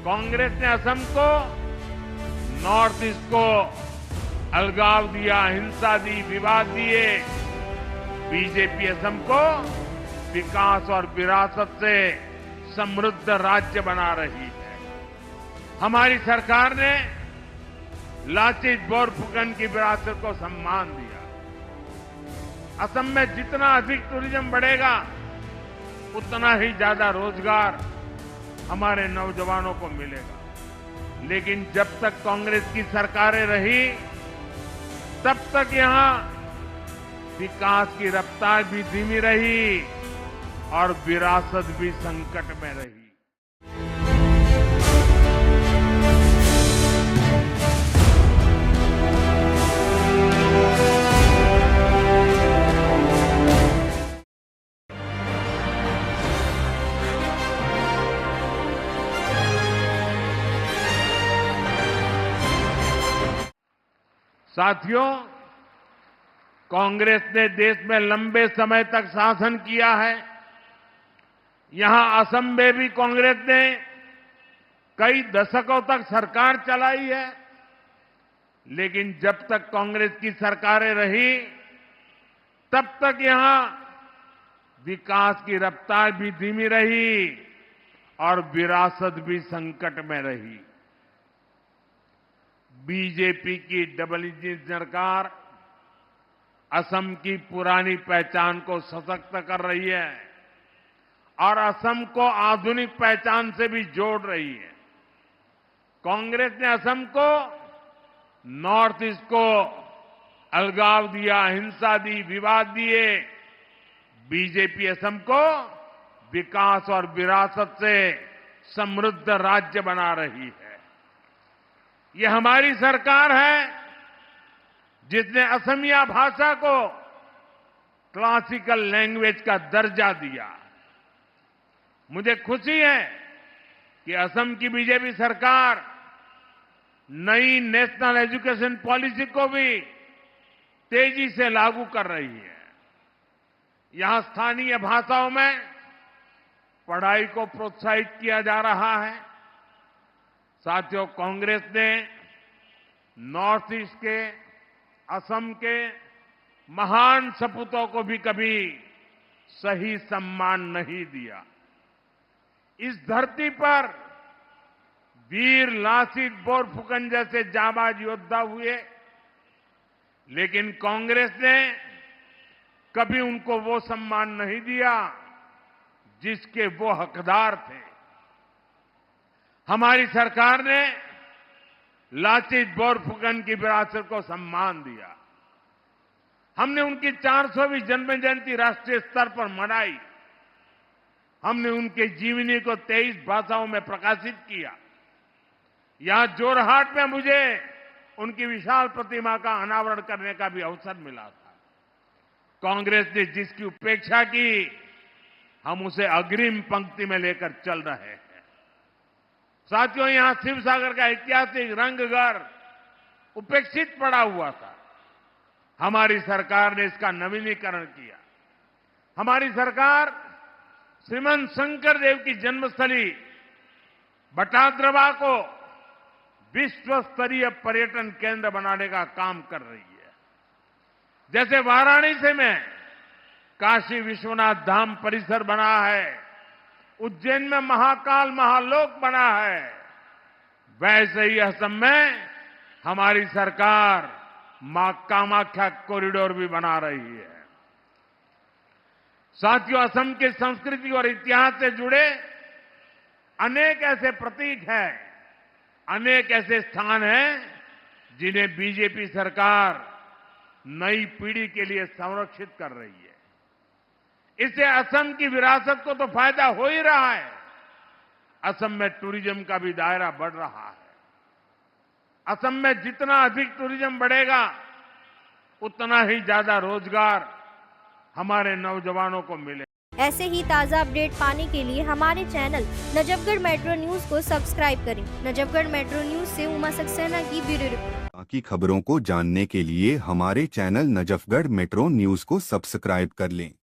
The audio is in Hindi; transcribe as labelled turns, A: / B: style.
A: कांग्रेस ने असम को, नॉर्थ ईस्ट को अलगाव दिया, हिंसा दी, विवाद दिए। बीजेपी असम को विकास और विरासत से समृद्ध राज्य बना रही है। हमारी सरकार ने लाचित बोरफुकन की विरासत को सम्मान दिया। असम में जितना अधिक टूरिज्म बढ़ेगा, उतना ही ज्यादा रोजगार हमारे नौजवानों को मिलेगा। लेकिन जब तक कांग्रेस की सरकारें रही, तब तक यहां विकास की रफ्तार भी धीमी रही और विरासत भी संकट में रही। साथियों, कांग्रेस ने देश में लंबे समय तक शासन किया है। यहां असम में भी कांग्रेस ने कई दशकों तक सरकार चलाई है। लेकिन जब तक कांग्रेस की सरकारें रही, तब तक यहां विकास की रफ्तार भी धीमी रही और विरासत भी संकट में रही। बीजेपी की डबल इंजन सरकार असम की पुरानी पहचान को सशक्त कर रही है और असम को आधुनिक पहचान से भी जोड़ रही है। कांग्रेस ने असम को, नॉर्थ ईस्ट को अलगाव दिया, हिंसा दी, विवाद दिए। बीजेपी असम को विकास और विरासत से समृद्ध राज्य बना रही है। ये हमारी सरकार है जिसने असमिया भाषा को क्लासिकल लैंग्वेज का दर्जा दिया। मुझे खुशी है कि असम की बीजेपी सरकार नई नेशनल एजुकेशन पॉलिसी को भी तेजी से लागू कर रही है। यहां स्थानीय भाषाओं में पढ़ाई को प्रोत्साहित किया जा रहा है। साथियों, कांग्रेस ने नॉर्थ ईस्ट के, असम के महान सपूतों को भी कभी सही सम्मान नहीं दिया। इस धरती पर वीर लासित बोरफुकन जैसे जाबाज योद्धा हुए, लेकिन कांग्रेस ने कभी उनको वो सम्मान नहीं दिया जिसके वो हकदार थे। हमारी सरकार ने लाचित बोरफुकन की विरासत को सम्मान दिया। हमने उनकी 400वीं जन्म जयंती राष्ट्रीय स्तर पर मनाई। हमने उनके जीवनी को 23 भाषाओं में प्रकाशित किया। यहां जोरहाट में मुझे उनकी विशाल प्रतिमा का अनावरण करने का भी अवसर मिला था। कांग्रेस ने जिसकी उपेक्षा की, हम उसे अग्रिम पंक्ति में लेकर चल रहे हैं। साथियों, यहां शिवसागर का ऐतिहासिक रंगघर उपेक्षित पड़ा हुआ था। हमारी सरकार ने इसका नवीनीकरण किया। हमारी सरकार श्रीमंत शंकर देव की जन्मस्थली बटाद्रवा को विश्व स्तरीय पर्यटन केंद्र बनाने का काम कर रही है। जैसे वाराणसी में काशी विश्वनाथ धाम परिसर बना है, उज्जैन में महाकाल महालोक बना है, वैसे ही असम में हमारी सरकार मां कामाख्या कॉरिडोर भी बना रही है। साथियों, असम की संस्कृति और इतिहास से जुड़े अनेक ऐसे प्रतीक हैं, अनेक ऐसे स्थान हैं जिन्हें बीजेपी सरकार नई पीढ़ी के लिए संरक्षित कर रही है। इससे असम की विरासत को तो फायदा हो ही रहा है, असम में टूरिज्म का भी दायरा बढ़ रहा है। असम में जितना अधिक टूरिज्म बढ़ेगा, उतना ही ज्यादा रोजगार हमारे नौजवानों को मिलेगा।
B: ऐसे ही ताज़ा अपडेट पाने के लिए हमारे चैनल नजफगढ़ मेट्रो न्यूज को सब्सक्राइब करें। नजफगढ़ मेट्रो न्यूज से उमा सक्सेना की ब्यूरो रिपोर्ट।
C: बाकी खबरों को जानने के लिए हमारे चैनल नजफगढ़ मेट्रो न्यूज को सब्सक्राइब कर लें।